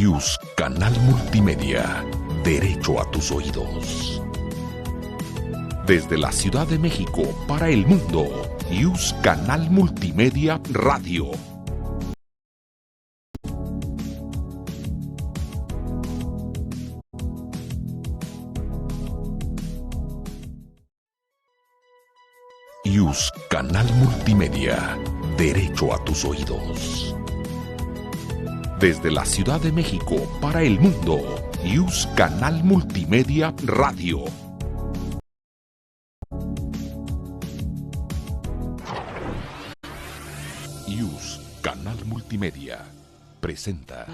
IUS Canal Multimedia. Derecho a tus oídos. Desde la Ciudad de México para el mundo, IUS Canal Multimedia Radio. IUS Canal Multimedia. Derecho a tus oídos. Desde la Ciudad de México para el mundo, IUS Canal Multimedia Radio. IUS Canal Multimedia presenta.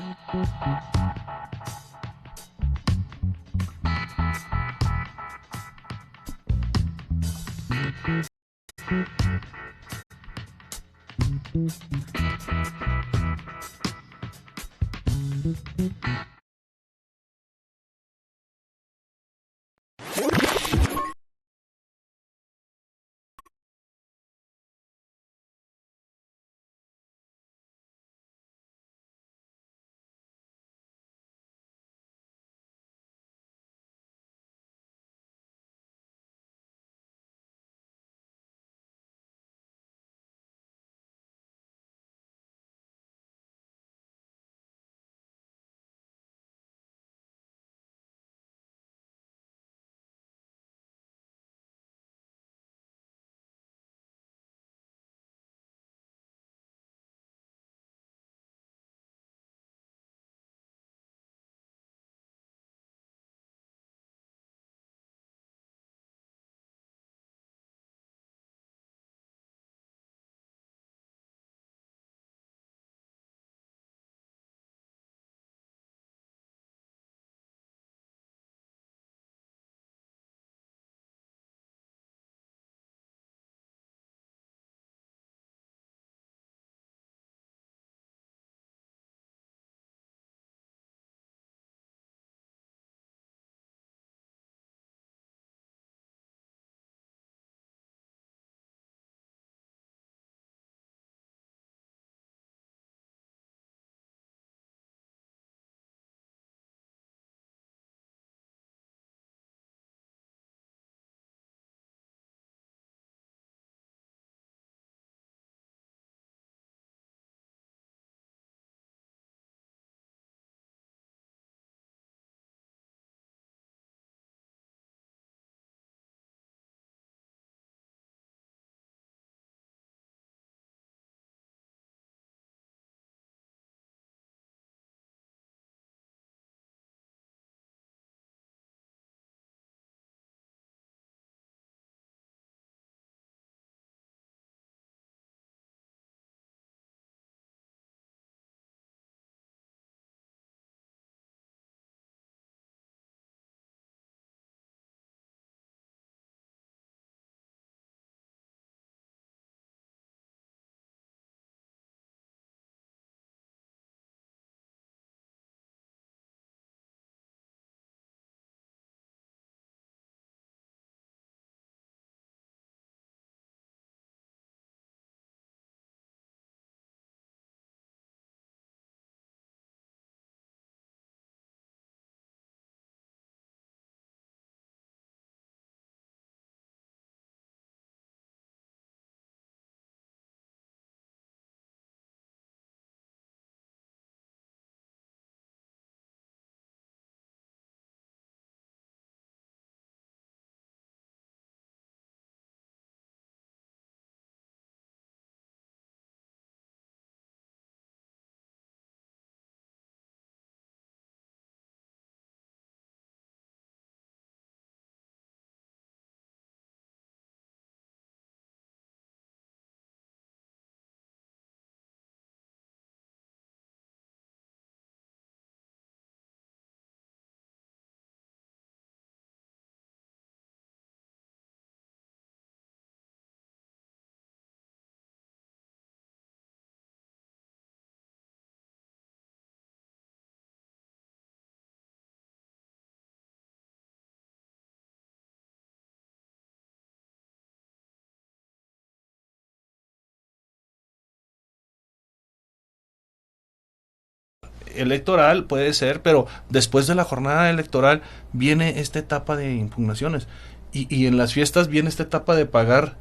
electoral puede ser, pero después de la jornada electoral viene esta etapa de impugnaciones y en las fiestas viene esta etapa de pagar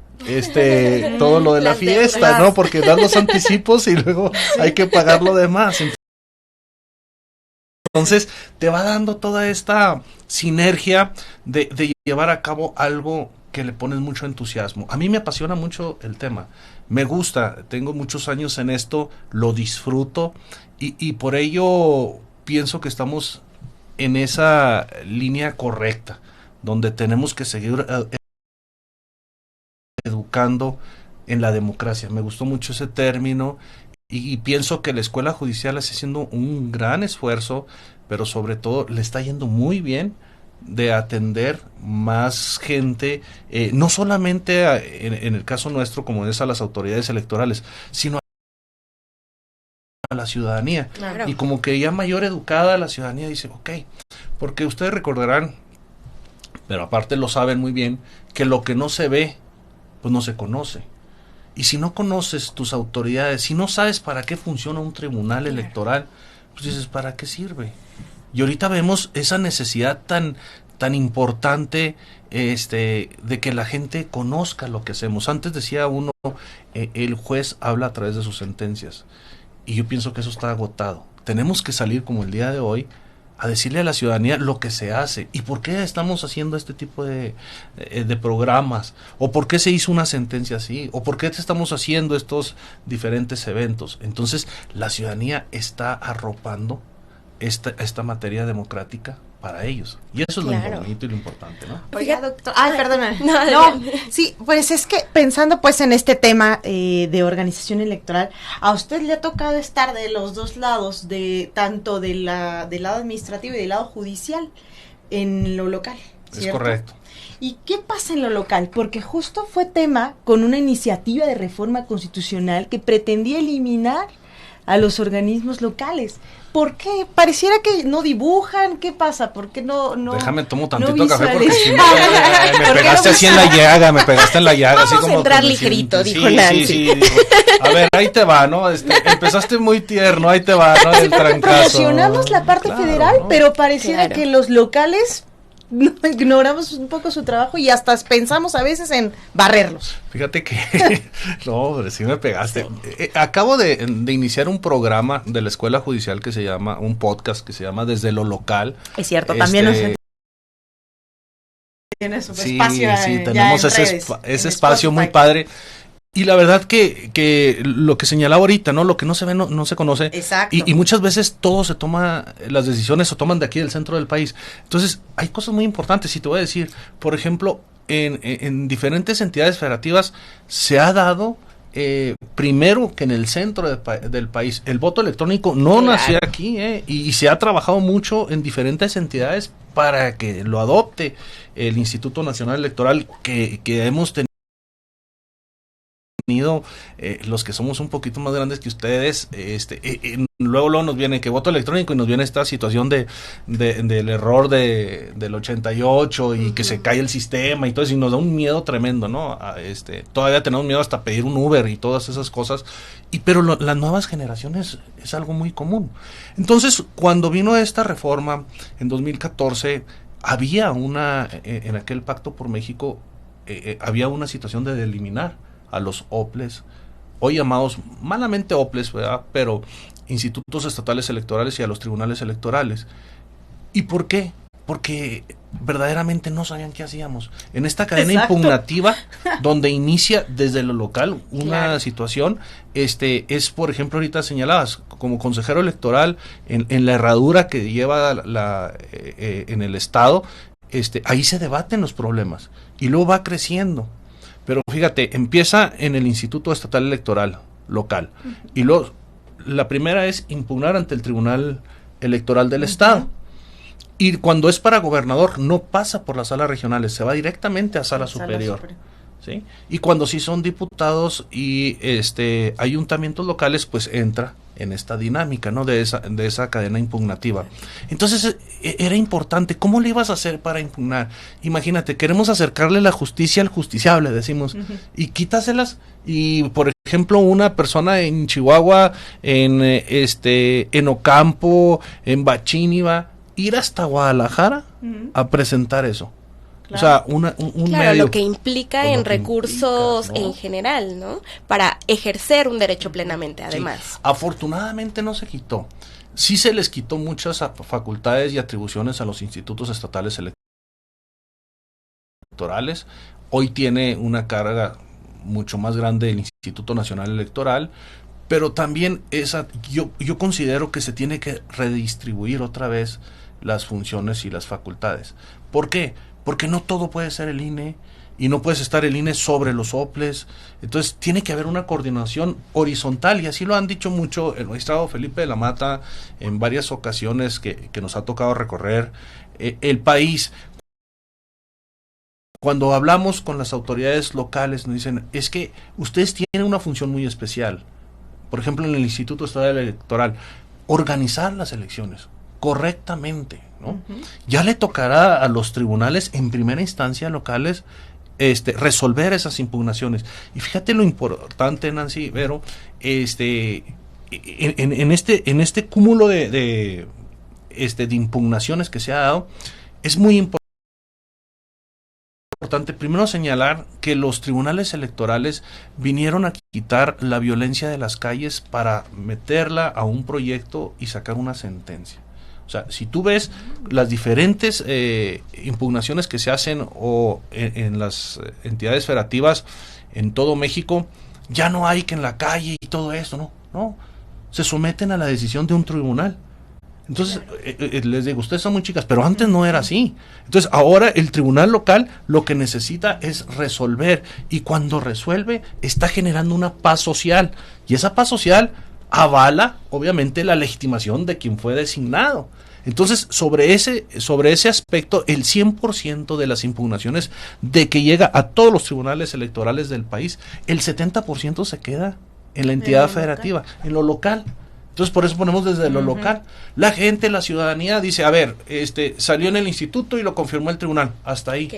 todo lo de la fiesta, ¿no? Porque dan los anticipos y luego hay que pagar lo demás. Entonces te va dando toda esta sinergia de llevar a cabo algo que le pones mucho entusiasmo. A mí me apasiona mucho el tema, me gusta, tengo muchos años en esto, lo disfruto y por ello pienso que estamos en esa línea correcta, donde tenemos que seguir educando en la democracia. Me gustó mucho ese término y pienso que la escuela judicial está haciendo un gran esfuerzo, pero sobre todo le está yendo muy bien de atender más gente, no solamente en el caso nuestro, como es a las autoridades electorales, sino a la ciudadanía. Claro. Y como que ya mayor educada la ciudadanía dice, ok, porque ustedes recordarán, pero aparte lo saben muy bien, que lo que no se ve, pues no se conoce. Y si no conoces tus autoridades, si no sabes para qué funciona un tribunal electoral, pues dices, ¿para qué sirve? Y ahorita vemos esa necesidad tan importante de que la gente conozca lo que hacemos. Antes decía uno, el juez habla a través de sus sentencias. Y yo pienso que eso está agotado. Tenemos que salir como el día de hoy a decirle a la ciudadanía lo que se hace y por qué estamos haciendo este tipo de programas, o por qué se hizo una sentencia así, o por qué estamos haciendo estos diferentes eventos. Entonces la ciudadanía está arropando esta materia democrática para ellos, y eso es lo bonito y lo importante, ¿no? Oiga, doctor, perdona. No, sí, pues es que pensando pues en este tema de organización electoral, a usted le ha tocado estar de los dos lados, tanto del lado administrativo y del lado judicial en lo local, ¿cierto? Es correcto. ¿Y qué pasa en lo local? Porque justo fue tema con una iniciativa de reforma constitucional que pretendía eliminar a los organismos locales. ¿Por qué? Pareciera que no dibujan. ¿Qué pasa? ¿Por qué no? Déjame tomo tantito café porque si no, me pegaste así en la llaga, me pegaste en la llaga. Vamos así como a entrar ligerito, dijo Nancy. Sí, dijo, a ver, ahí te va, ¿no? Empezaste muy tierno, ahí te va, ¿no? El trancazo. Promocionamos la parte federal, ¿no? Pero pareciera que los locales ignoramos un poco su trabajo y hasta pensamos a veces en barrerlos. Fíjate que no, hombre, sí me pegaste. Acabo de iniciar un programa de la Escuela Judicial que se llama, un podcast que se llama Desde lo Local. Es cierto, también nos tiene su espacio. Sí, tenemos ese espacio muy padre. Y la verdad que lo que señalaba ahorita, ¿no? Lo que no se ve no se conoce. Exacto. Y muchas veces todo se toma, las decisiones se toman de aquí del centro del país. Entonces, hay cosas muy importantes. Y te voy a decir, por ejemplo, en diferentes entidades federativas se ha dado, primero que en el centro del país. El voto electrónico no nació aquí, y se ha trabajado mucho en diferentes entidades para que lo adopte el Instituto Nacional Electoral que hemos tenido. Los que somos un poquito más grandes que ustedes, luego nos viene que voto electrónico y nos viene esta situación del error del 88 y que se cae el sistema y todo eso, y nos da un miedo tremendo, ¿no? Todavía tenemos miedo hasta pedir un Uber y todas esas cosas, pero las nuevas generaciones es algo muy común. Entonces, cuando vino esta reforma en 2014, había en aquel Pacto por México, había una situación de eliminar a los OPLES, hoy llamados malamente OPLES, ¿verdad? Pero institutos estatales electorales, y a los tribunales electorales. ¿Y por qué? Porque verdaderamente no sabían qué hacíamos. En esta cadena impugnativa, donde inicia desde lo local una situación, es, por ejemplo, ahorita señalabas, como consejero electoral, en la herradura que lleva en el Estado, ahí se debaten los problemas, y luego va creciendo. Pero fíjate, empieza en el Instituto Estatal Electoral local. Y luego, la primera es impugnar ante el Tribunal Electoral del Estado. Y cuando es para gobernador, no pasa por las salas regionales, se va directamente a sala superior. ¿sí? Y cuando sí son diputados y ayuntamientos locales, pues entra en esta dinámica, ¿no? De esa cadena impugnativa. Entonces, era importante. ¿Cómo le ibas a hacer para impugnar? Imagínate, queremos acercarle la justicia al justiciable, decimos, y quítaselas. Y, por ejemplo, una persona en Chihuahua, en Ocampo, en Bachíniva, ir hasta Guadalajara a presentar eso. Claro. O sea, un claro, medio, lo que implica en recursos implica, ¿no? En general, ¿no? Para ejercer un derecho plenamente, además. Sí. Afortunadamente no se quitó. Sí se les quitó muchas facultades y atribuciones a los institutos estatales electorales. Hoy tiene una carga mucho más grande el Instituto Nacional Electoral, pero también yo considero que se tiene que redistribuir otra vez las funciones y las facultades. ¿Por qué? Porque no todo puede ser el INE y no puedes estar el INE sobre los soples. Entonces tiene que haber una coordinación horizontal y así lo han dicho mucho el magistrado Felipe de la Mata en varias ocasiones que nos ha tocado recorrer el país. Cuando hablamos con las autoridades locales nos dicen, es que ustedes tienen una función muy especial. Por ejemplo, en el Instituto Estatal Electoral, organizar las elecciones correctamente, ¿no? Ya le tocará a los tribunales en primera instancia locales resolver esas impugnaciones. Y fíjate lo importante, Nancy, Vero, en este cúmulo de impugnaciones que se ha dado, es muy importante primero señalar que los tribunales electorales vinieron a quitar la violencia de las calles para meterla a un proyecto y sacar una sentencia. O sea, si tú ves las diferentes impugnaciones que se hacen o en las entidades federativas en todo México, ya no hay que en la calle y todo esto, no, se someten a la decisión de un tribunal. Entonces, les digo, ustedes son muy chicas, pero antes no era así. Entonces, ahora el tribunal local lo que necesita es resolver, y cuando resuelve, está generando una paz social, y esa paz social avala, obviamente, la legitimación de quien fue designado. Entonces, sobre ese aspecto, el 100% de las impugnaciones de que llega a todos los tribunales electorales del país, el 70% se queda en la entidad federativa, en lo local. Entonces, por eso ponemos desde lo local. La gente, la ciudadanía dice, a ver, salió en el instituto y lo confirmó el tribunal. Hasta ahí.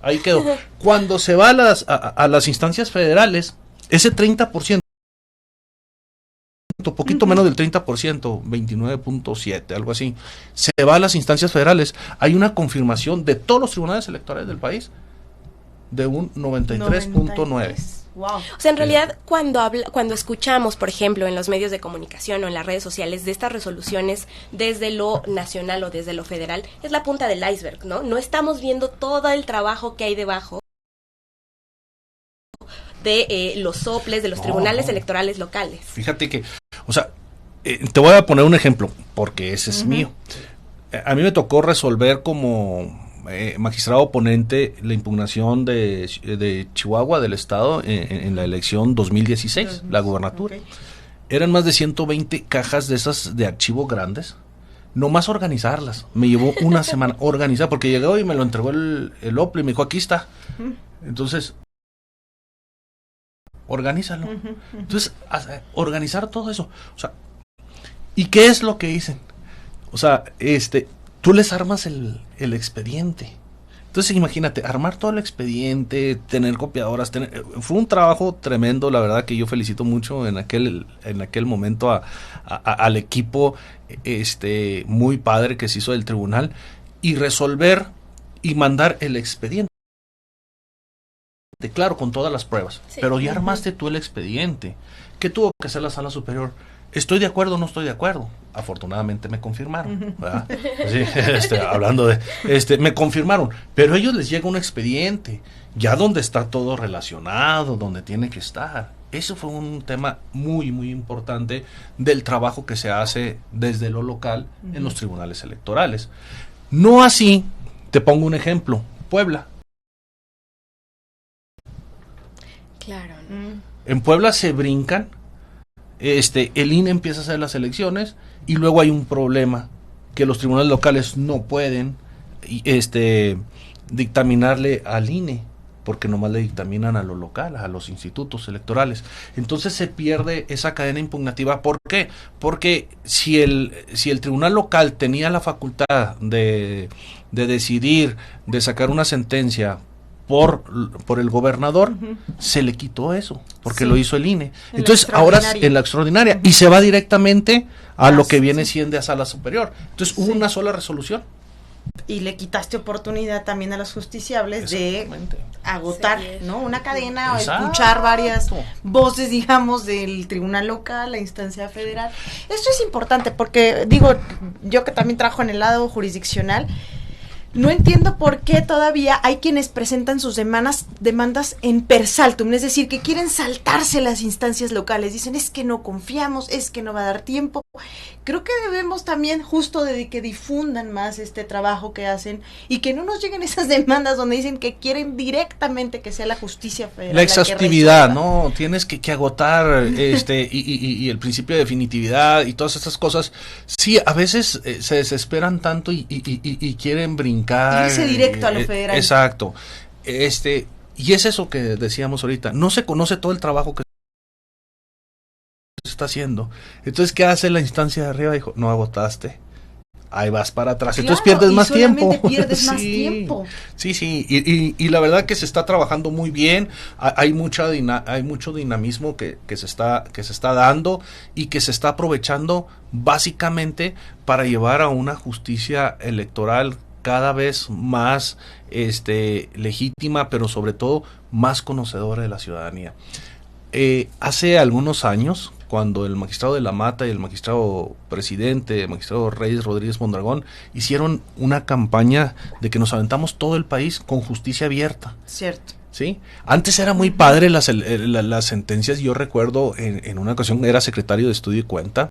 Ahí quedó. Cuando se va a las instancias federales, ese 30%, poquito menos del 30%, 29.7, algo así, se va a las instancias federales. Hay una confirmación de todos los tribunales electorales del país de un 93.9. Wow. O sea, en realidad, cuando escuchamos, por ejemplo, en los medios de comunicación o en las redes sociales de estas resoluciones desde lo nacional o desde lo federal, es la punta del iceberg, ¿no? No estamos viendo todo el trabajo que hay debajo de los soples, de los tribunales electorales locales. Fíjate que, o sea, te voy a poner un ejemplo, porque ese es mío. A mí me tocó resolver como magistrado ponente la impugnación de Chihuahua, del estado, en la elección 2016, la gubernatura. Okay. Eran más de 120 cajas de esas de archivo grandes. Nomás organizarlas. Me llevó una semana organizar, porque llegó y me lo entregó el OPLE y me dijo, aquí está. Entonces, organízalo. Entonces, organizar todo eso. O sea, ¿y qué es lo que dicen? O sea, tú les armas el expediente. Entonces imagínate, armar todo el expediente, tener copiadoras, fue un trabajo tremendo, la verdad que yo felicito mucho en aquel momento al equipo muy padre que se hizo del tribunal, y resolver y mandar el expediente. Claro, con todas las pruebas, sí, pero ya armaste tú el expediente. ¿Qué tuvo que hacer la sala superior? ¿Estoy de acuerdo o no estoy de acuerdo? Afortunadamente me confirmaron, ¿verdad? Sí, hablando de, me confirmaron, pero a ellos les llega un expediente, ya donde está todo relacionado, donde tiene que estar. Eso fue un tema muy, muy importante del trabajo que se hace desde lo local en los tribunales electorales. No así, te pongo un ejemplo, Puebla. Claro. En Puebla se brincan. El INE empieza a hacer las elecciones y luego hay un problema que los tribunales locales no pueden dictaminarle al INE porque nomás le dictaminan a lo local, a los institutos electorales. Entonces se pierde esa cadena impugnativa. ¿Por qué? Porque si el tribunal local tenía la facultad de decidir, de sacar una sentencia por el gobernador, se le quitó eso, porque lo hizo el INE. Entonces ahora en la extraordinaria, y se va directamente a lo que viene siendo a sala superior. Entonces hubo una sola resolución. Y le quitaste oportunidad también a los justiciables de agotar, ¿no? Una cadena, o escuchar varias voces, digamos, del tribunal local, la instancia federal. Esto es importante porque, digo, yo que también trabajo en el lado jurisdiccional, no entiendo por qué todavía hay quienes presentan sus demandas en per saltum, es decir, que quieren saltarse las instancias locales. Dicen, es que no confiamos, es que no va a dar tiempo. Creo que debemos también justo de que difundan más este trabajo que hacen y que no nos lleguen esas demandas donde dicen que quieren directamente que sea la justicia federal. La exhaustividad, ¿no? Tienes que agotar y el principio de definitividad y todas estas cosas. Sí, a veces se desesperan tanto y quieren brincar. Irse directo a lo federal. Exacto. Y es eso que decíamos ahorita. No se conoce todo el trabajo que se está haciendo. Entonces, ¿qué hace la instancia de arriba? Dijo, no agotaste. Hay vas para atrás, claro, entonces pierdes más tiempo. Pierdes más tiempo. Sí, y la verdad que se está trabajando muy bien, hay mucho dinamismo que se está dando y que se está aprovechando básicamente para llevar a una justicia electoral cada vez más legítima, pero sobre todo más conocedora de la ciudadanía. Hace algunos años, cuando el magistrado de la Mata y el magistrado presidente, el magistrado Reyes Rodríguez Mondragón, hicieron una campaña de que nos aventamos todo el país con justicia abierta. Cierto. ¿Sí? Antes era muy padre las sentencias. Yo recuerdo en una ocasión, era secretario de Estudio y Cuenta,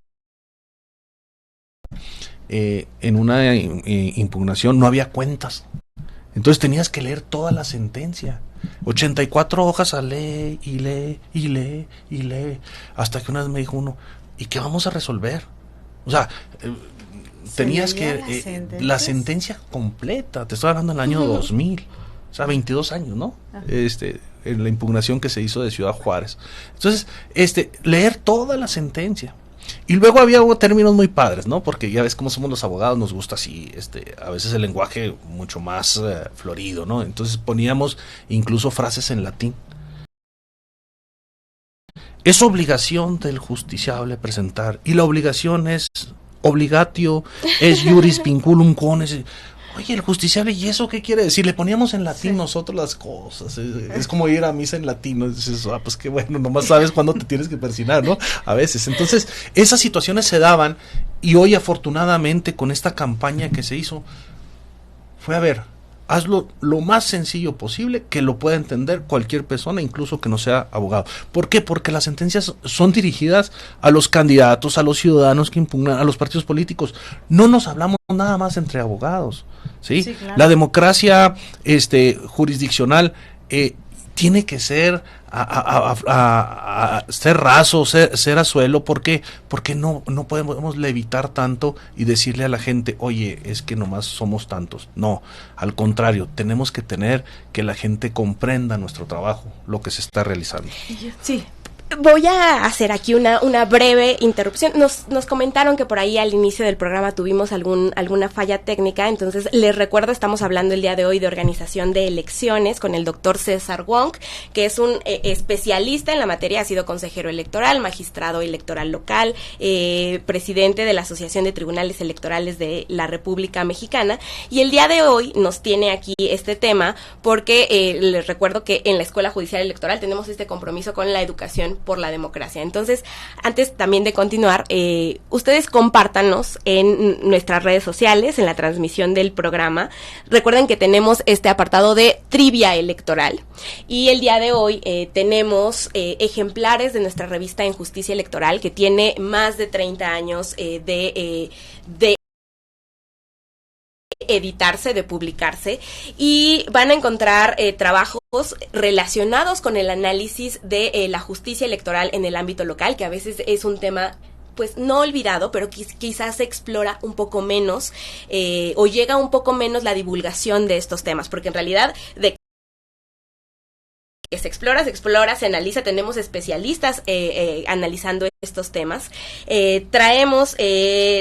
en una impugnación no había cuentas. Entonces tenías que leer toda la sentencia. 84 hojas a leer y lee, hasta que una vez me dijo uno, ¿y qué vamos a resolver? O sea, tenías que la sentencia completa, te estoy hablando del año 2000, o sea, 22 años, ¿no? En la impugnación que se hizo de Ciudad Juárez. Entonces, leer toda la sentencia. Y luego había términos muy padres, ¿no? Porque ya ves cómo somos los abogados, nos gusta así, a veces el lenguaje mucho más florido, ¿no? Entonces poníamos incluso frases en latín. Es obligación del justiciable presentar, y la obligación es obligatio, es iuris vinculum cones. Oye, el justiciable, ¿y eso qué quiere decir? Le poníamos en latín nosotros las cosas. Es como ir a misa en latín, ¿no? Dices, pues qué bueno, nomás sabes cuándo te tienes que persignar, ¿no? A veces. Entonces, esas situaciones se daban, y hoy afortunadamente con esta campaña que se hizo, fue a ver, hazlo lo más sencillo posible, que lo pueda entender cualquier persona, incluso que no sea abogado. ¿Por qué? Porque las sentencias son dirigidas a los candidatos, a los ciudadanos que impugnan, a los partidos políticos. No nos hablamos nada más entre abogados, ¿sí? Sí, claro. La democracia jurisdiccional tiene que ser ser raso, ser a suelo. ¿Por qué? Porque no podemos levitar tanto y decirle a la gente, oye, es que nomás somos tantos. No, al contrario, tenemos que tener que la gente comprenda nuestro trabajo, lo que se está realizando. Sí. Voy a hacer aquí una breve interrupción. Nos comentaron que por ahí al inicio del programa tuvimos alguna falla técnica, entonces les recuerdo, estamos hablando el día de hoy de organización de elecciones con el doctor César Wong, que es un especialista en la materia, ha sido consejero electoral, magistrado electoral local, presidente de la Asociación de Tribunales Electorales de la República Mexicana, y el día de hoy nos tiene aquí este tema porque les recuerdo que en la Escuela Judicial Electoral tenemos este compromiso con la educación por la democracia. Entonces, antes también de continuar, ustedes compártanos en nuestras redes sociales, en la transmisión del programa. Recuerden que tenemos este apartado de trivia electoral, y el día de hoy tenemos ejemplares de nuestra revista En Justicia Electoral, que tiene más de 30 años de editarse, de publicarse, y van a encontrar trabajos relacionados con el análisis de la justicia electoral en el ámbito local, que a veces es un tema pues no olvidado, pero quizás se explora un poco menos o llega un poco menos la divulgación de estos temas, porque en realidad de se explora, se analiza, tenemos especialistas analizando estos temas. Traemos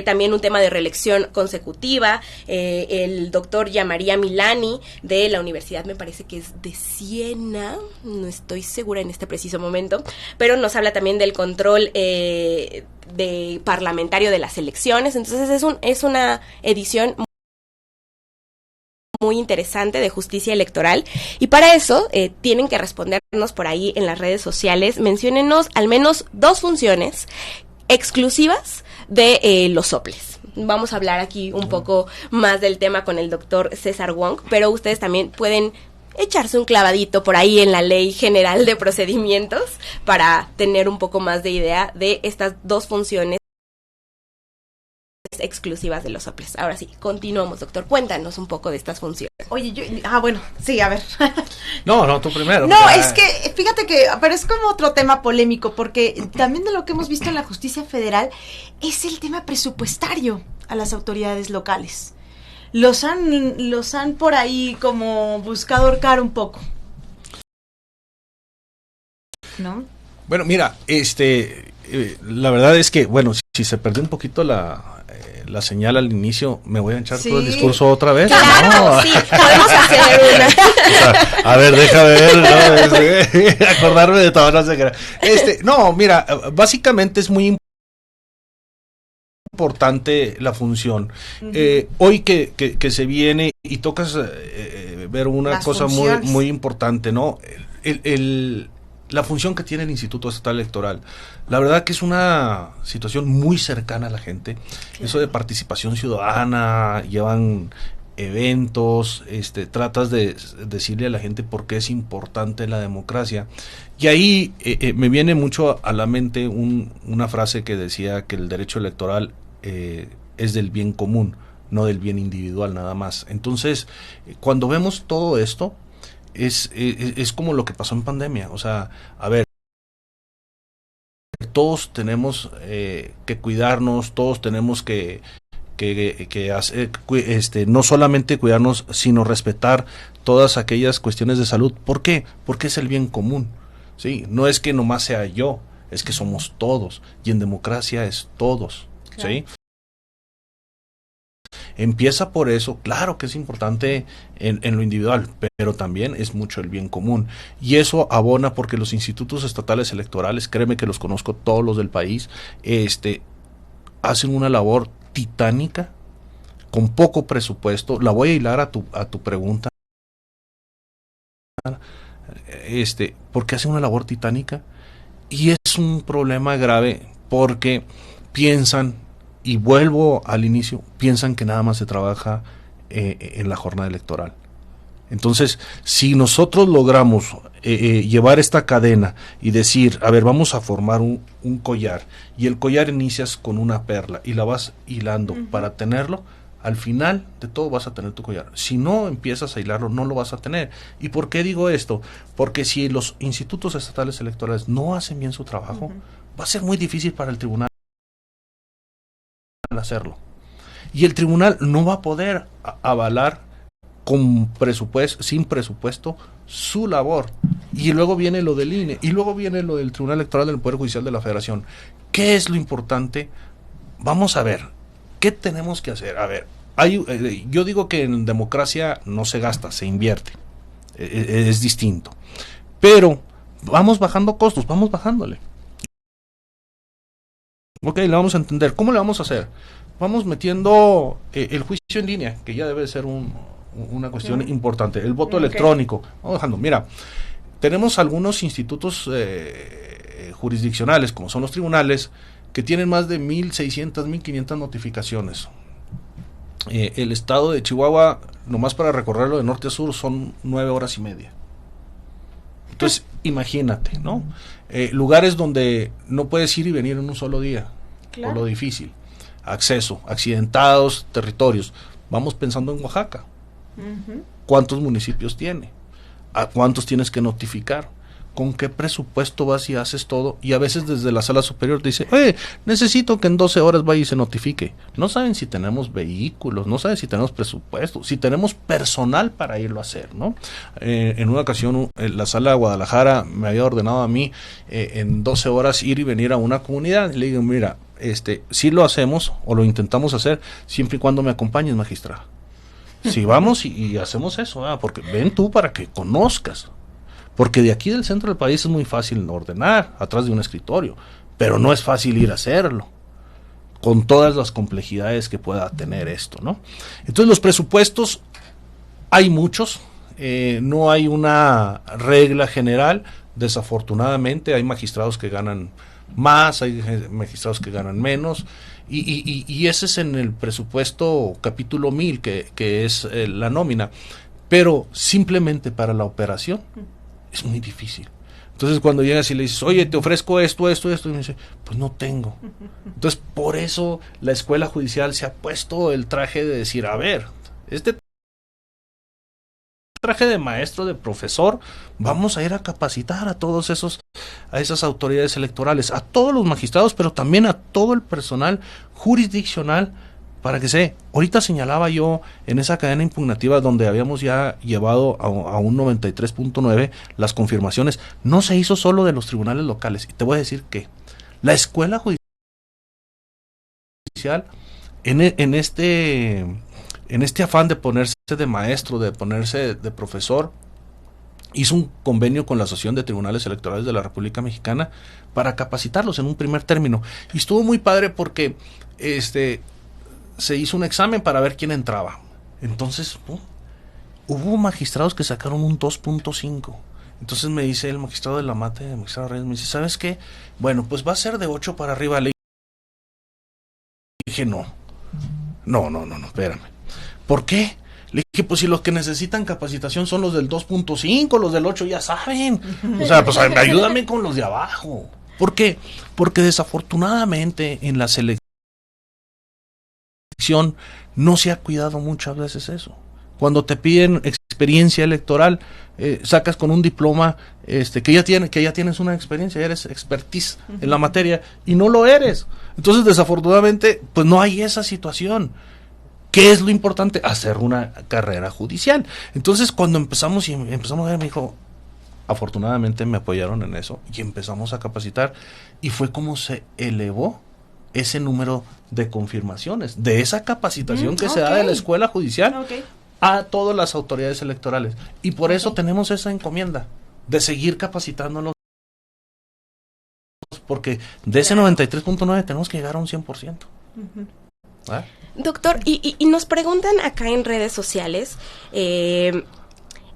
también un tema de reelección consecutiva, el doctor Gianmaria Milani de la Universidad, me parece que es de Siena, no estoy segura en este preciso momento, pero nos habla también del control de parlamentario de las elecciones. Entonces es una edición muy interesante de justicia electoral, y para eso tienen que respondernos por ahí en las redes sociales. Menciónenos al menos 2 funciones exclusivas de los soples. Vamos a hablar aquí un poco más del tema con el doctor César Wong, pero ustedes también pueden echarse un clavadito por ahí en la Ley General de Procedimientos para tener un poco más de idea de estas 2 funciones exclusivas de los soples. Ahora sí, continuamos, doctor. Cuéntanos un poco de estas funciones. Oye, bueno, sí, a ver. No, tú primero. No, es que, fíjate que, pero es como otro tema polémico, porque también de lo que hemos visto en la justicia federal es el tema presupuestario a las autoridades locales. Los han por ahí como buscado ahorcar un poco, ¿no? Bueno, mira, la verdad es que, bueno, si se perdió un poquito la señal al inicio, me voy a echar todo el discurso otra vez. Claro, no. Sí, podemos hacer una. O sea, a ver, déjame ver, ¿no? Acordarme de todo, no sé qué. No, mira, básicamente es muy importante la función. Hoy que se viene y tocas ver una Las cosa funciones. muy importante, ¿no? La función que tiene el Instituto Estatal Electoral. La verdad que es una situación muy cercana a la gente. Claro. Eso de participación ciudadana, llevan eventos, tratas de decirle a la gente por qué es importante la democracia. Y ahí me viene mucho a la mente una frase que decía que el derecho electoral es del bien común, no del bien individual nada más. Entonces, cuando vemos todo esto, es como lo que pasó en pandemia. O sea, a ver, todos tenemos que cuidarnos, todos tenemos que hacer, no solamente cuidarnos, sino respetar todas aquellas cuestiones de salud. ¿Por qué? Porque es el bien común, ¿sí? No es que nomás sea yo, es que somos todos, y en democracia es todos, claro. ¿Sí? Empieza por eso, claro que es importante en lo individual, pero también es mucho el bien común, y eso abona porque los institutos estatales electorales, créeme que los conozco todos los del país, hacen una labor titánica con poco presupuesto. La voy a hilar a tu pregunta, porque hacen una labor titánica, y es un problema grave porque piensan, y vuelvo al inicio, piensan que nada más se trabaja en la jornada electoral. Entonces, si nosotros logramos llevar esta cadena y decir, a ver, vamos a formar un collar, y el collar inicias con una perla y la vas hilando para tenerlo, al final de todo vas a tener tu collar. Si no empiezas a hilarlo, no lo vas a tener. ¿Y por qué digo esto? Porque si los institutos estatales electorales no hacen bien su trabajo, va a ser muy difícil para el tribunal hacerlo, y el tribunal no va a poder avalar con presupuesto, sin presupuesto, su labor. Y luego viene lo del INE, y luego viene lo del Tribunal Electoral del Poder Judicial de la Federación. ¿Qué es lo importante? Vamos a ver, ¿qué tenemos que hacer? A ver, yo digo que en democracia no se gasta, se invierte, es distinto, pero vamos bajando costos, vamos bajándole. Ok, le vamos a entender. ¿Cómo le vamos a hacer? Vamos metiendo el juicio en línea, que ya debe ser una cuestión importante. El voto electrónico. Vamos dejando. Mira, tenemos algunos institutos jurisdiccionales, como son los tribunales, que tienen más de 1,600, 1,500 notificaciones. El estado de Chihuahua, nomás para recorrerlo de norte a sur, son 9 horas y media. Entonces, imagínate, ¿no? Lugares donde no puedes ir y venir en un solo día, claro. Por lo difícil. Acceso, accidentados, territorios. Vamos pensando en Oaxaca. ¿Cuántos municipios tiene? ¿A cuántos tienes que notificar? con qué presupuesto vas y haces todo, y a veces desde la sala superior te dice, oye, necesito que en 12 horas vaya y se notifique. No saben si tenemos vehículos, no saben si tenemos presupuesto, si tenemos personal para irlo a hacer, ¿no? En una ocasión la sala de Guadalajara me había ordenado a mí en 12 horas ir y venir a una comunidad, y le digo, mira, sí lo hacemos o lo intentamos hacer siempre y cuando me acompañes, magistrada. Si vamos y hacemos eso, porque ven tú para que conozcas. Porque de aquí del centro del país es muy fácil ordenar atrás de un escritorio, pero no es fácil ir a hacerlo, con todas las complejidades que pueda tener esto, ¿no? Entonces los presupuestos, hay muchos, no hay una regla general, desafortunadamente hay magistrados que ganan más, hay magistrados que ganan menos, y ese es en el presupuesto capítulo 1000, que es la nómina, pero simplemente para la operación es muy difícil. Entonces cuando llegas y le dices, oye, te ofrezco esto, y me dice, pues no tengo. Entonces por eso la escuela judicial se ha puesto el traje de decir, a ver, este traje de maestro, de profesor, vamos a ir a capacitar a todos a esas autoridades electorales, a todos los magistrados, pero también a todo el personal jurisdiccional, para que ahorita señalaba yo en esa cadena impugnativa donde habíamos ya llevado a un 93.9 las confirmaciones, no se hizo solo de los tribunales locales, y te voy a decir que la escuela judicial en este afán de ponerse de maestro, de ponerse de profesor, hizo un convenio con la Asociación de Tribunales Electorales de la República Mexicana para capacitarlos en un primer término, y estuvo muy padre porque se hizo un examen para ver quién entraba. Entonces, hubo magistrados que sacaron un 2.5. Entonces me dice el magistrado de la Mate, el magistrado Reyes, me dice, ¿sabes qué? Bueno, pues va a ser de 8 para arriba. Le dije, no, espérame. ¿Por qué? Le dije, pues si los que necesitan capacitación son los del 2.5, los del 8 ya saben. O sea, pues ayúdame con los de abajo. ¿Por qué? Porque desafortunadamente en la selección no se ha cuidado muchas veces eso. Cuando te piden experiencia electoral, sacas con un diploma que ya tienes una experiencia, eres expertise en la materia, y no lo eres. Entonces, desafortunadamente, pues no hay esa situación. ¿Qué es lo importante? Hacer una carrera judicial. Entonces, cuando empezamos a ver, me dijo, afortunadamente me apoyaron en eso, y empezamos a capacitar, y fue como se elevó ese número de confirmaciones, de esa capacitación que se da de la escuela judicial a todas las autoridades electorales. Y por eso tenemos esa encomienda de seguir capacitándolos, porque de ese 93.9 tenemos que llegar a un 100%. Doctor, y nos preguntan acá en redes sociales,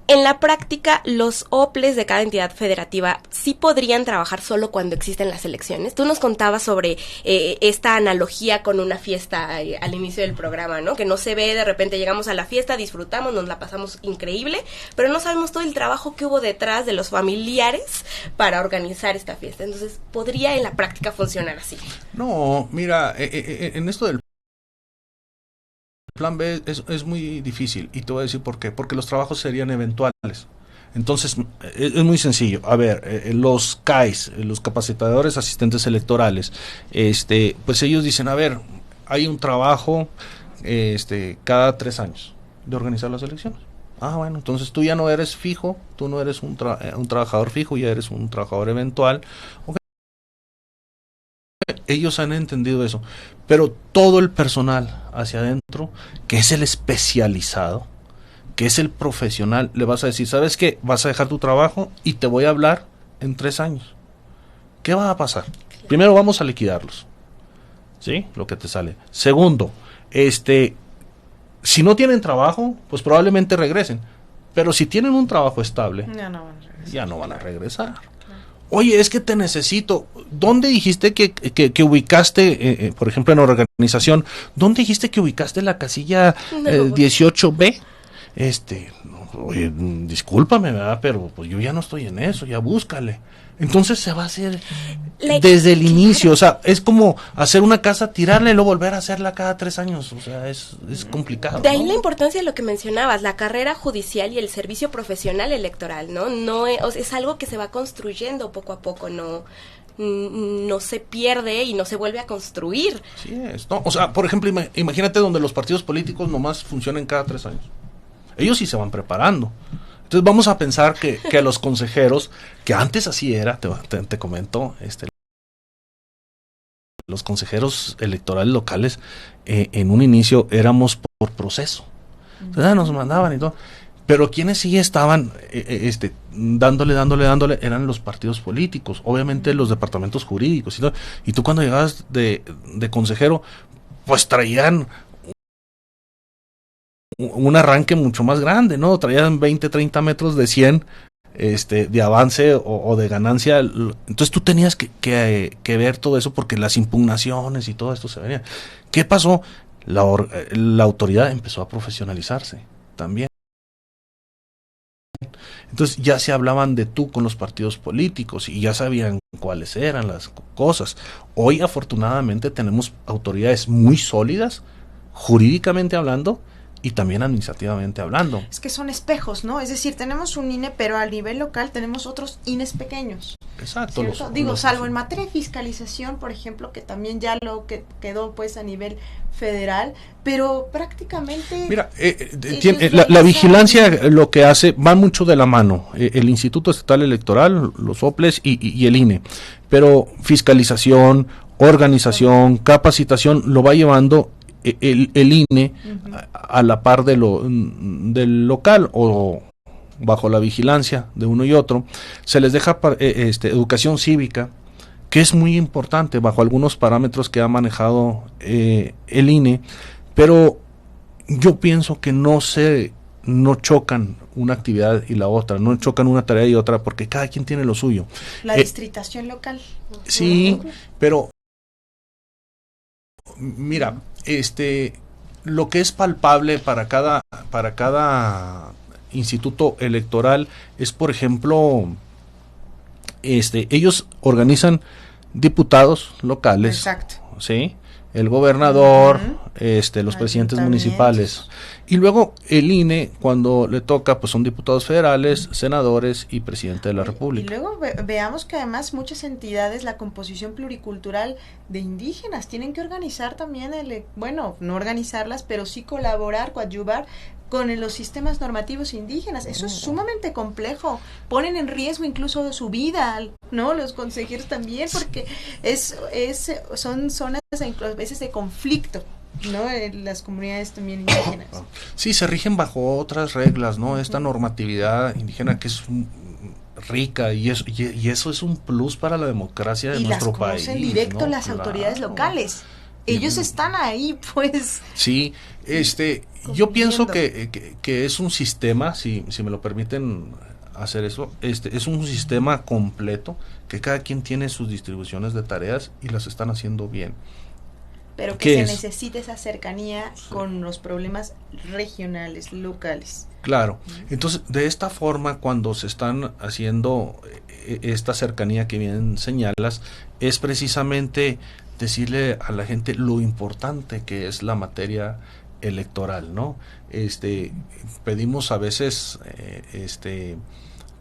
en la práctica, ¿los OPLES de cada entidad federativa sí podrían trabajar solo cuando existen las elecciones? Tú nos contabas sobre esta analogía con una fiesta al inicio del programa, ¿no? Que no se ve, de repente llegamos a la fiesta, disfrutamos, nos la pasamos increíble, pero no sabemos todo el trabajo que hubo detrás de los familiares para organizar esta fiesta. Entonces, ¿podría en la práctica funcionar así? No, mira, en esto del plan B es muy difícil, y te voy a decir por qué. Porque los trabajos serían eventuales. Entonces, es muy sencillo. A ver, los CAIs, los capacitadores asistentes electorales, pues ellos dicen, a ver, hay un trabajo cada 3 años de organizar las elecciones. Bueno, entonces tú ya no eres fijo, tú no eres un trabajador fijo, ya eres un trabajador eventual. Okay. Ellos han entendido eso, pero todo el personal hacia adentro, que es el especializado, que es el profesional, le vas a decir, ¿sabes qué? Vas a dejar tu trabajo y te voy a hablar en 3 años. ¿Qué va a pasar? Primero vamos a liquidarlos, ¿sí? Lo que te sale. Segundo, si no tienen trabajo, pues probablemente regresen, pero si tienen un trabajo estable, ya no van a regresar. Oye, es que te necesito. ¿Dónde dijiste que ubicaste, por ejemplo, en organización, dónde dijiste que ubicaste la casilla 18B? Oye, discúlpame, ¿verdad? Pero pues yo ya no estoy en eso, ya búscale. Entonces se va a hacer desde el inicio, o sea, es como hacer una casa, tirarla y luego volver a hacerla cada 3 años, o sea, es complicado. De ahí ¿no? la importancia de lo que mencionabas, la carrera judicial y el servicio profesional electoral, ¿no? No es algo que se va construyendo poco a poco, no se pierde y no se vuelve a construir. Sí es, ¿no? O sea, por ejemplo, imagínate donde los partidos políticos nomás funcionan cada 3 años. Ellos sí se van preparando. Entonces vamos a pensar que a los consejeros, que antes así era, te comento, los consejeros electorales locales, en un inicio éramos por proceso. Entonces nos mandaban y todo. Pero quienes sí estaban dándole, eran los partidos políticos, obviamente los departamentos jurídicos y todo. Y tú cuando llegabas de consejero, pues traían un arranque mucho más grande, ¿no? Traían 20, 30 metros de 100 de avance o de ganancia. Entonces tú tenías que ver todo eso porque las impugnaciones y todo esto se venía. ¿Qué pasó? La autoridad empezó a profesionalizarse también. Entonces ya se hablaban de tú con los partidos políticos y ya sabían cuáles eran las cosas. Hoy afortunadamente tenemos autoridades muy sólidas, jurídicamente hablando, y también administrativamente hablando. Es que son espejos, ¿no? Es decir, tenemos un INE, pero a nivel local tenemos otros INEs pequeños. Exacto. Salvo en materia de fiscalización, por ejemplo, que también ya lo que quedó pues a nivel federal, pero prácticamente... Mira, la vigilancia lo que hace va mucho de la mano, el Instituto Estatal Electoral, los OPLES y el INE, pero fiscalización, organización, capacitación, lo va llevando el INE a la par del local o bajo la vigilancia de uno y otro. Se les deja educación cívica, que es muy importante bajo algunos parámetros que ha manejado el INE, pero yo pienso que no chocan una actividad y la otra, no chocan una tarea y otra, porque cada quien tiene lo suyo. La distritación local. Sí, pero mira, lo que es palpable para cada instituto electoral es, por ejemplo, ellos organizan diputados locales. Exacto. ¿Sí? El gobernador, los presidentes municipales. Y luego el INE, cuando le toca, pues son diputados federales, senadores y presidente de la República. Y luego veamos que además muchas entidades, la composición pluricultural de indígenas, tienen que organizar también, no organizarlas, pero sí colaborar, coadyuvar con los sistemas normativos indígenas. Eso es sumamente complejo. Ponen en riesgo incluso su vida, ¿no? Los consejeros también, porque son zonas a veces de conflicto, ¿no? En las comunidades también indígenas. Sí, se rigen bajo otras reglas, ¿no? Esta normatividad indígena que es rica y eso es un plus para la democracia de nuestro país. Y las conocen directo, ¿no? Las autoridades locales. Ellos están ahí, pues. Sí, yo pienso que es un sistema, si me lo permiten hacer eso, es un sistema completo, que cada quien tiene sus distribuciones de tareas y las están haciendo bien. Pero que se necesita esa cercanía con los problemas regionales, locales. Claro, entonces de esta forma cuando se están haciendo esta cercanía que bien señalas, es precisamente decirle a la gente lo importante que es la materia electoral, ¿no? Pedimos a veces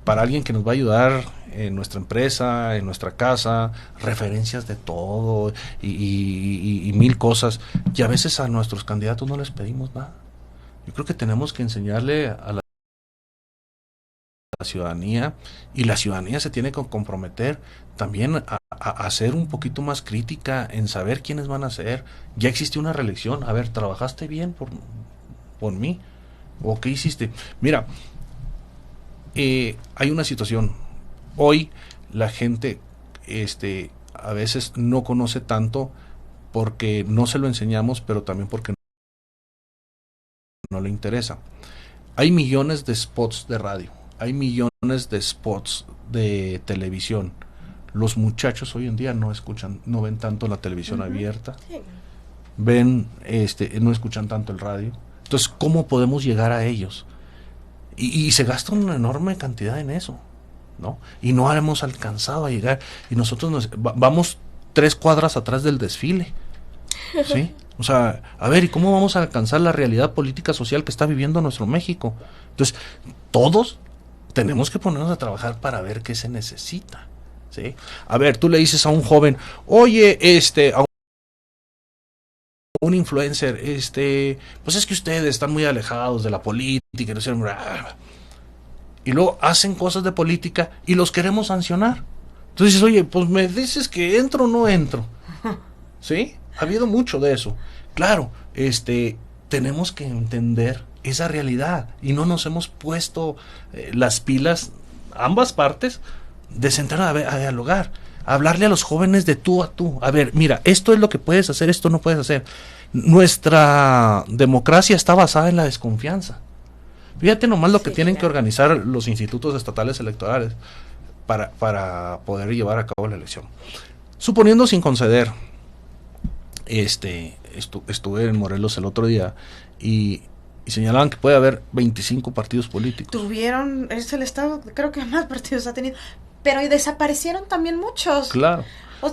para alguien que nos va a ayudar en nuestra empresa, en nuestra casa, referencias de todo y mil cosas, y a veces a nuestros candidatos no les pedimos nada. Yo creo que tenemos que enseñarle a la ciudadanía, y la ciudadanía se tiene que comprometer también a ser un poquito más crítica en saber quiénes van a ser. Ya existe una reelección, a ver, ¿trabajaste bien por mí? ¿O qué hiciste? Mira, hay una situación. Hoy la gente a veces no conoce tanto porque no se lo enseñamos, pero también porque no le interesa. Hay millones de spots de radio, hay millones de spots de televisión. Los muchachos hoy en día no ven tanto la televisión abierta, ven, no escuchan tanto el radio. Entonces, ¿cómo podemos llegar a ellos? Y se gasta una enorme cantidad en eso, ¿no? Y no hemos alcanzado a llegar, y nosotros vamos 3 cuadras atrás del desfile, ¿sí? O sea, a ver, ¿y cómo vamos a alcanzar la realidad política social que está viviendo nuestro México? Entonces, todos tenemos que ponernos a trabajar para ver qué se necesita, ¿sí? A ver, tú le dices a un joven, oye, a un influencer, pues es que ustedes están muy alejados de la política, no sé, y luego hacen cosas de política y los queremos sancionar. Entonces dices, oye, pues me dices que entro o no entro, ¿sí? Ha habido mucho de eso. Claro, tenemos que entender esa realidad y no nos hemos puesto las pilas, ambas partes, de sentar a dialogar, a hablarle a los jóvenes de tú a tú. A ver, mira, esto es lo que puedes hacer, esto no puedes hacer. Nuestra democracia está basada en la desconfianza. Fíjate nomás lo que tienen que organizar los institutos estatales electorales para poder llevar a cabo la elección. Suponiendo sin conceder, estuve en Morelos el otro día y señalaban que puede haber 25 partidos políticos. Es el estado, creo que más partidos ha tenido, pero desaparecieron también muchos. Claro.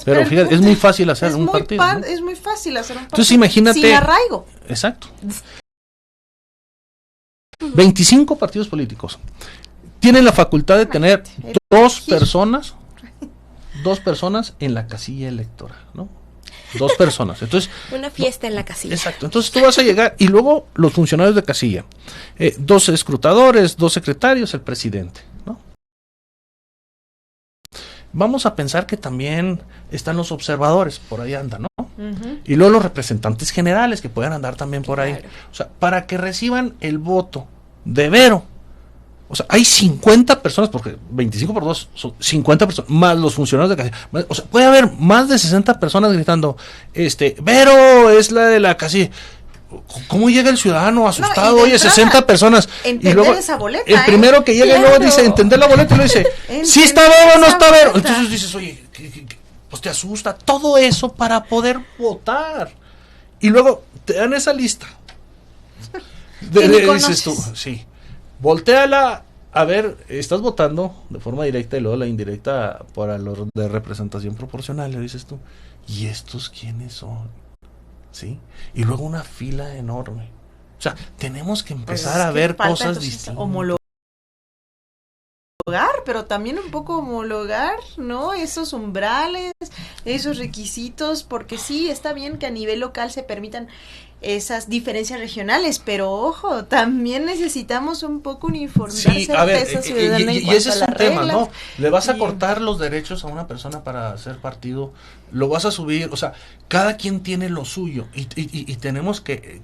Pero fíjate, es muy fácil hacer un partido, ¿no? Es muy fácil hacer un partido. Entonces imagínate. Sin arraigo. Exacto. 25 partidos políticos. Tienen la facultad de tener dos personas en la casilla electoral, ¿no? 2 personas. Entonces, una fiesta en la casilla. Exacto. Entonces tú vas a llegar y luego los funcionarios de casilla, 2 escrutadores, 2 secretarios, el presidente, ¿no? Vamos a pensar que también están los observadores, por ahí andan, ¿no? Uh-huh. Y luego los representantes generales que puedan andar también por ahí. O sea, para que reciban el voto de Vero. O sea, hay 50 personas, porque 25 por 2 son 50 personas, más los funcionarios de casilla. O sea, puede haber más de 60 personas gritando, Vero es la de la casilla. ¿Cómo llega el ciudadano asustado? No, oye, 60 personas. Entender y luego esa boleta, el primero que llega y luego dice, entender la boleta, y luego dice, ¿sí está Vero o no está Vero? Entonces dices, oye, pues te asusta. Todo eso para poder votar. Y luego te dan esa lista. Dices tú, sí. Voltéala, a ver, estás votando de forma directa y luego la indirecta para los de representación proporcional, le dices tú, ¿y estos quiénes son? ¿Sí? Y luego una fila enorme. O sea, tenemos que empezar a ver cosas distintas. Homologar, pero también un poco homologar, ¿no? Esos umbrales, esos requisitos, porque sí, está bien que a nivel local se permitan esas diferencias regionales, pero ojo, también necesitamos un poco uniformar certeza ciudadana y ese es un tema, ¿no? Le vas a cortar los derechos a una persona para hacer partido, lo vas a subir, o sea, cada quien tiene lo suyo y tenemos que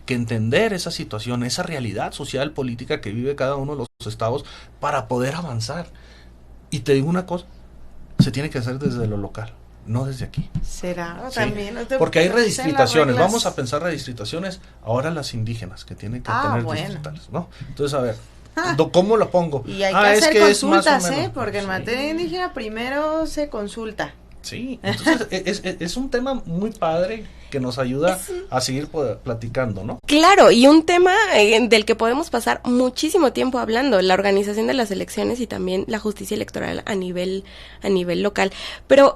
entender esa situación, esa realidad social, política que vive cada uno de los estados para poder avanzar. Y te digo una cosa, se tiene que hacer desde lo local, no desde aquí. ¿Será? Sí, también. porque hay redistritaciones, vamos a pensar redistritaciones, ahora las indígenas, que tienen que tener distritales, ¿no? Entonces, a ver, ¿cómo lo pongo? Y hay que hacer consultas, porque en materia indígena primero se consulta. Sí, entonces es un tema muy padre que nos ayuda a seguir platicando, ¿no? Claro, y un tema del que podemos pasar muchísimo tiempo hablando, la organización de las elecciones y también la justicia electoral a nivel local. Pero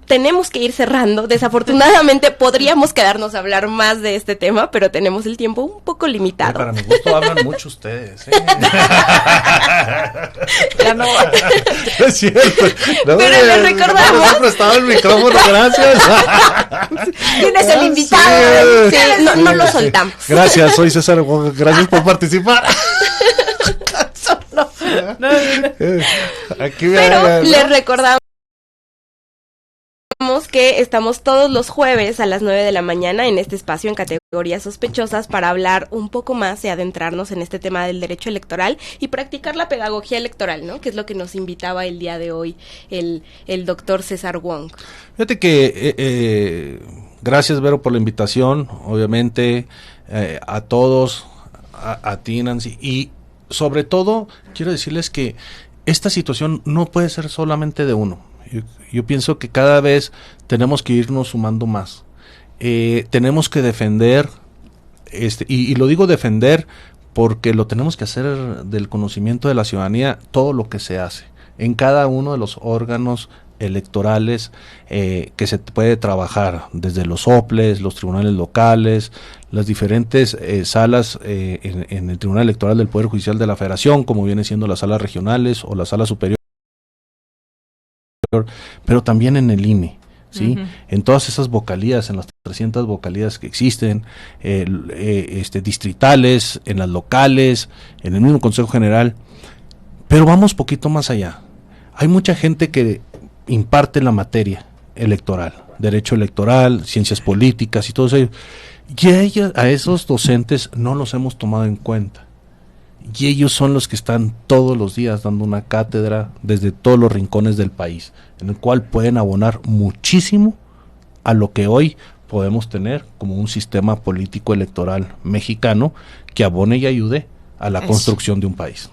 tenemos que ir cerrando. Desafortunadamente podríamos quedarnos a hablar más de este tema, pero tenemos el tiempo un poco limitado. Para mi gusto hablan mucho ustedes. Ya no. Es cierto. No, pero les recordamos. Nos ha prestado el micrófono, gracias. ¿Quién es el invitado? Sí, no lo soltamos. Gracias, soy César Wong. Gracias por participar. Aquí pero les recordamos que estamos todos los jueves a las 9 de la mañana en este espacio en categorías sospechosas para hablar un poco más y adentrarnos en este tema del derecho electoral y practicar la pedagogía electoral, ¿no? Que es lo que nos invitaba el día de hoy el doctor César Wong. Fíjate que gracias, Vero, por la invitación, obviamente a todos, a ti, Nancy, y sobre todo quiero decirles que esta situación no puede ser solamente de uno. Yo pienso que cada vez tenemos que irnos sumando más. Tenemos que defender, y lo digo defender porque lo tenemos que hacer del conocimiento de la ciudadanía todo lo que se hace en cada uno de los órganos electorales que se puede trabajar, desde los OPLES, los tribunales locales, las diferentes salas en el Tribunal Electoral del Poder Judicial de la Federación, como viene siendo las salas regionales o la sala superior, pero también en el INE. ¿Sí? En todas esas vocalías, en las 300 vocalías que existen, distritales, en las locales, en el mismo Consejo General, pero vamos poquito más allá. Hay mucha gente que imparte la materia electoral, derecho electoral, ciencias políticas y todo eso, y a esos docentes no los hemos tomado en cuenta. Y ellos son los que están todos los días dando una cátedra desde todos los rincones del país, en el cual pueden abonar muchísimo a lo que hoy podemos tener como un sistema político electoral mexicano que abone y ayude a la construcción de un país.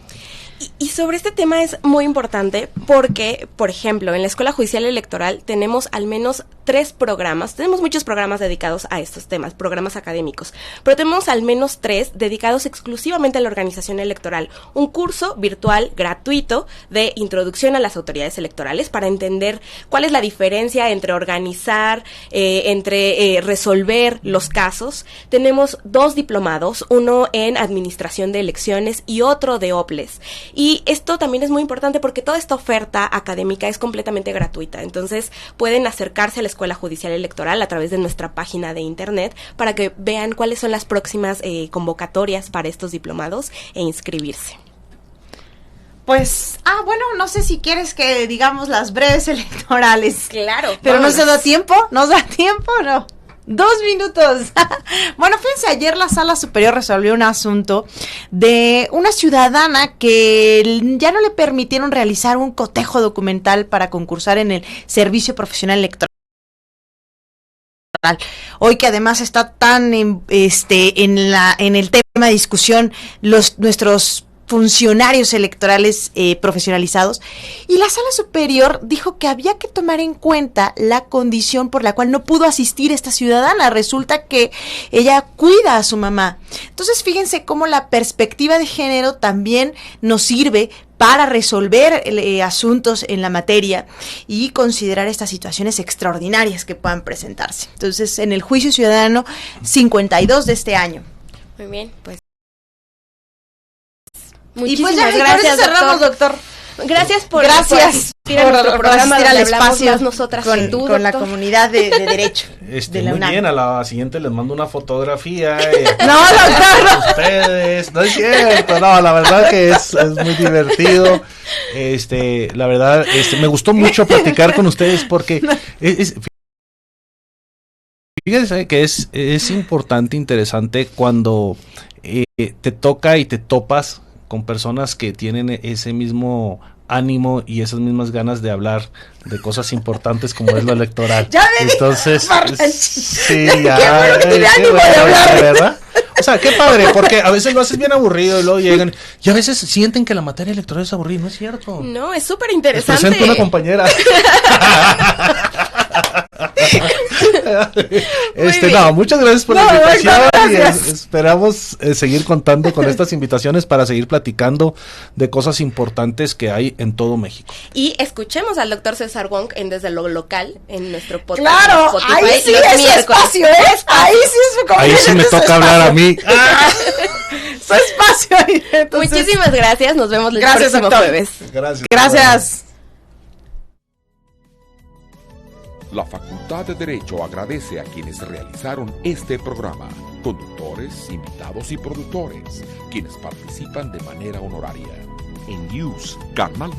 Y sobre este tema es muy importante porque, por ejemplo, en la Escuela Judicial Electoral tenemos al menos 3 programas, tenemos muchos programas dedicados a estos temas, programas académicos, pero tenemos al menos 3 dedicados exclusivamente a la organización electoral. Un curso virtual gratuito de introducción a las autoridades electorales para entender cuál es la diferencia entre organizar, entre resolver los casos. Tenemos 2 diplomados, uno en administración de elecciones y otro de OPLES. Y esto también es muy importante porque toda esta oferta académica es completamente gratuita. Entonces pueden acercarse a la Escuela Judicial Electoral a través de nuestra página de internet para que vean cuáles son las próximas convocatorias para estos diplomados e inscribirse. Pues, bueno, no sé si quieres que digamos las breves electorales. Claro. Pero vámonos. ¿nos da tiempo? ¿Nos da tiempo o no? 2 minutos. Bueno, fíjense, ayer la Sala Superior resolvió un asunto de una ciudadana que ya no le permitieron realizar un cotejo documental para concursar en el Servicio Profesional Electoral. Hoy que además está tan en el tema de discusión nuestros funcionarios electorales profesionalizados, y la Sala Superior dijo que había que tomar en cuenta la condición por la cual no pudo asistir esta ciudadana. Resulta que ella cuida a su mamá. Entonces, fíjense cómo la perspectiva de género también nos sirve para resolver asuntos en la materia y considerar estas situaciones extraordinarias que puedan presentarse. Entonces, en el juicio ciudadano 52 de este año. Muy bien, pues. Muchísimas gracias, cerramos, doctor. Gracias por asistir a nuestro programa al espacio más nosotras que tú, con la comunidad de derecho de la muy UNAM. bien, a la siguiente les mando una fotografía. No, doctor. Ustedes, no es cierto, no, la verdad que es muy divertido. La verdad, me gustó mucho platicar con ustedes porque fíjense que es importante, interesante cuando te toca y te topas con personas que tienen ese mismo ánimo y esas mismas ganas de hablar de cosas importantes como es lo electoral. Ya me Entonces, sí, ya. Qué bueno, ánimo de hablar. ¿Verdad? O sea, qué padre, porque a veces lo haces bien aburrido y luego llegan y a veces sienten que la materia electoral es aburrida. No es cierto. No, es súper Les interesante. presento una compañera. No, muchas gracias por la invitación y esperamos seguir contando con estas invitaciones para seguir platicando de cosas importantes que hay en todo México. Y escuchemos al doctor César Wong en Desde lo Local en nuestro podcast. Claro, Spotify, ahí sí los es su miércoles. espacio, ahí sí es su Ahí sí me toca hablar a mí. Su espacio ahí. Entonces, muchísimas gracias, nos vemos el próximo doctor. jueves. Gracias. La Facultad de Derecho agradece a quienes realizaron este programa, conductores, invitados y productores, quienes participan de manera honoraria. En News, Canal